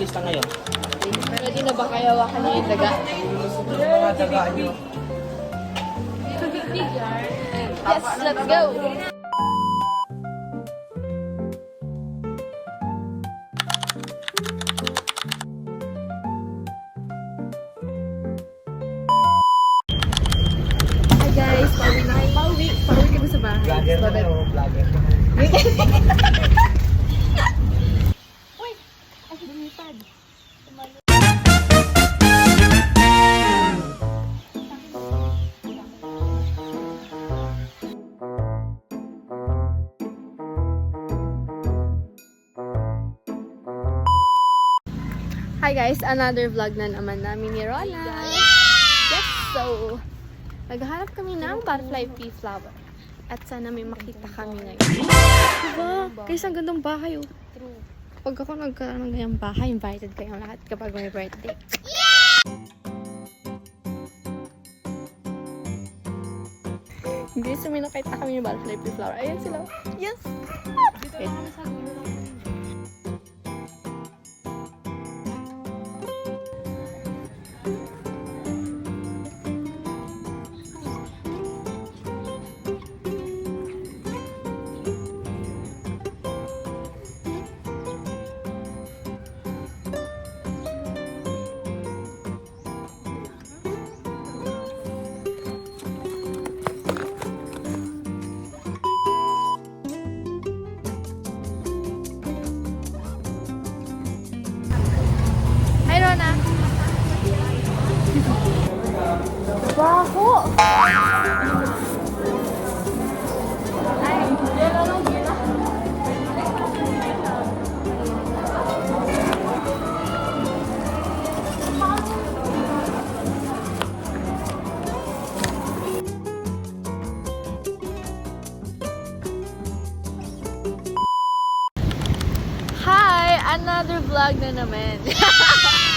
lista ngayon. Pwede na ba kayo wakan yung daga? Yes, let's go! Hi guys, pauwi na kayo. Pauwi kami sa bahay. Vlogger na kayo, vlogger. Uy! Ay, lumipad. Hi guys, another vlog na naman namin ni Rola. Yes! So, naghahanap kami ng butterfly pea flower. At sana may makita kami ngayon. Diba? Guys, ang gandang bahay oh. True. Pag ako nagkaroon ng ganyang bahay, invited kayo lahat kapag may birthday. Hindi, may nakita kami yung butterfly pea flower. Ayan sila. Yes! Okay. Hi, Rona! Baho! Ay, yun lang gila. Hi! Another vlog na naman.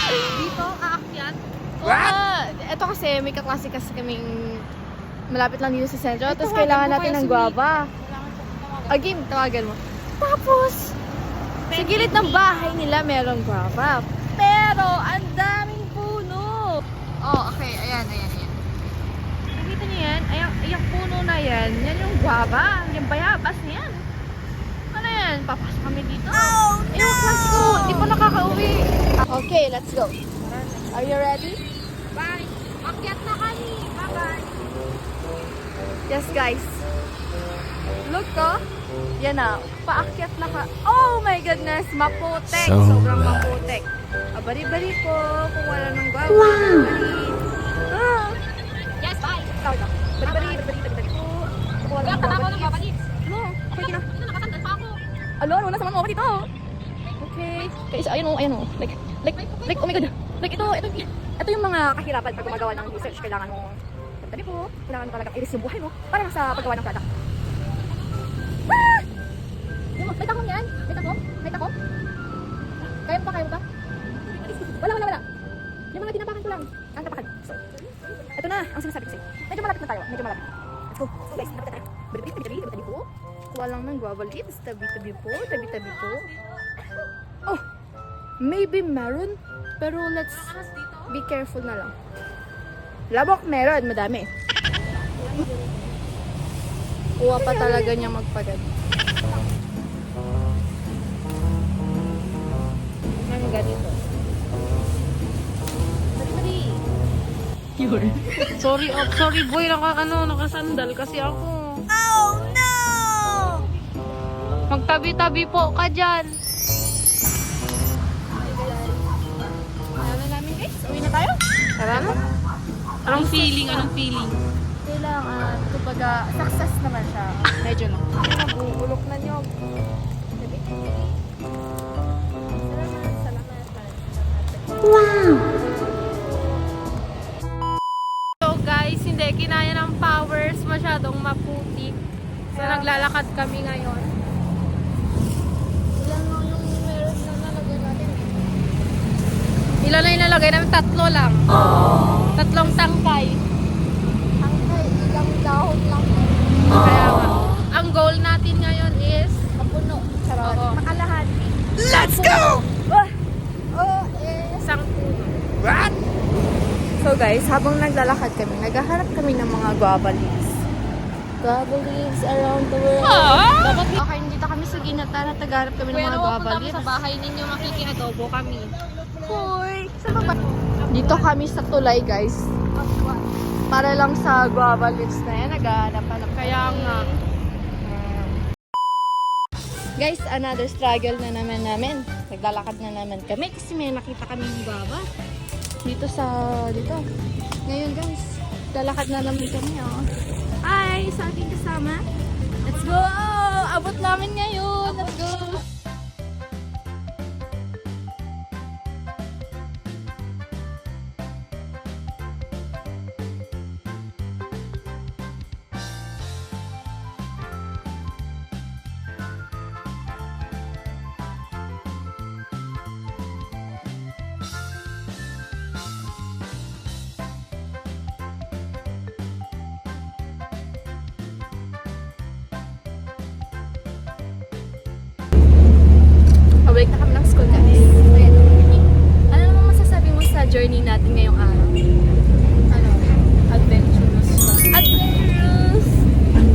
Dito, aakyat. What? Ito kasi, may kaklase kasi kaming malapit lang dito sa sentro. Tapos kailangan natin ng guava. Game, tawagan mo. Tapos, sa gilid ng bahay nila merong guava. Pero, ang daming puno. Oh, okay. Ayan. Nakita niyo yan? Ayang puno na yan. Yan yung guava. Yung bayabas niyan. Ano yan? Papasok kami dito. Oh, no! Yung class ko. Di pa nakaka-uwi. Okay, let's go. Are you ready? Bye. Akyat na kami. Bye-bye. Yes, guys. Look to. Yan na. Paakyat na ka. Oh my goodness. Maputek. Sobrang maputek. Bari-bari po. Kung wala nang guava. Wow. Ah. Yes, bye. Bari-bari po. Kung wala nang guava. No, okay na. Alo, ano na sa mga dito? Okay. Guys, ayan o. Like, oh my god. Like, ito yung mga kahirapan pag gumagawa ng research. Kailangan mo, tabi po, kailangan talaga i-risk yung buhay mo para sa paggawa ng product. Ah! May takong yan? May takong? Kaya mo ba? Wala. Yung mga tinapakan ko lang. Ang tapakan. So, ito na ang sinasabi ko sa'yo. Medyo malapit na tayo. Let's go. So guys, lapit na tayo. Tabi po. Kuha lang ng guava leaves. Tabi po. Oh, maybe meron. Pero let's be careful na lang. Labok meron, madami. Kuha pa talaga niya magpagad. Ano ganito? Sorry boy, nakasandal kasi ako. Oh no! Magtabi-tabi po ka dyan. Uwi na tayo? Tara na. Anong feeling? Kailangan, kumbaga, success naman siya. Medyo lang. Nag-uulok na niyo. Salamat. Wow! So guys, hindi kinaya ng powers. Masyadong maputi. So naglalakad kami ngayon. Ilan na inalagay namin? 3 lang. 3 tangkay. Ilang dahon lang. Kaya nga. Ang goal natin ngayon is mapuno. Makalahati. Let's go! guys, habang naglalakad kami, naghahanap kami ng mga guava leaves. Guava leaves around the world. Dapat okay, dito kami sa Ginata na naghahanap kami ng mga guava leaves. Sa bahay ninyo makikiadobo kami. Hoy! Saan ba? Dito kami sa tulay, guys. Para lang sa guava leaves na yan. Naghahanap. Kaya nga. Guys, another struggle na naman namin. Naglalakad na naman kami kasi may nakita kami ng guava. Dito. Ngayon, guys, lalakad na naman kami, oh. Hi! Sa aking kasama. Let's go! Abot namin ngayon. Let's go! Balik na kami ng school, guys. Ano naman masasabi mo sa journey natin ngayong araw? Ano? Adventurous siya. Adventurous!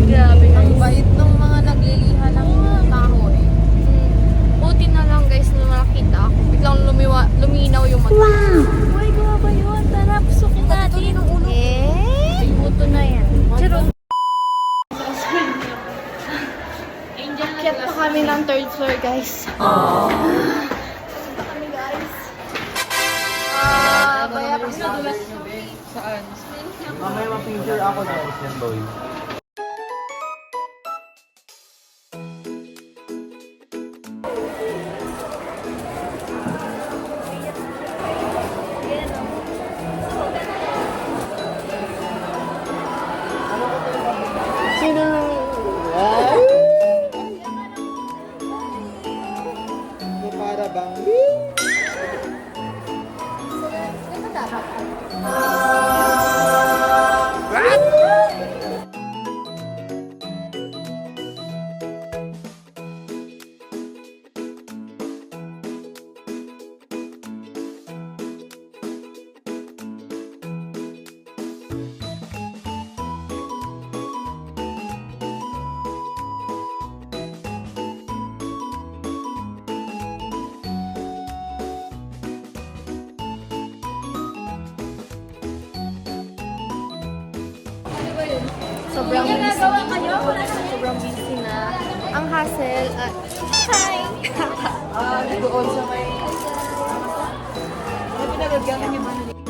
Grabe, guys. Ang bait ng mga nagliliha ng kahoy. Buti na lang, guys, nung nakita ako. Biglang luminaw yung mata. Wow! Uy, gawa ba yun? Tara, pusukin natin. Eh? May buto na yan. Charot. Akyat pa kami ng third floor, guys. Akyat pa kami, guys. Kaya pa sa Saan? Mamaya ma-picture ako na yan, boy. Sino? Para bang... Sobrang busy na. Ang hassle at... Hi! Doon sa may... Ano pinagagawa niyo ba?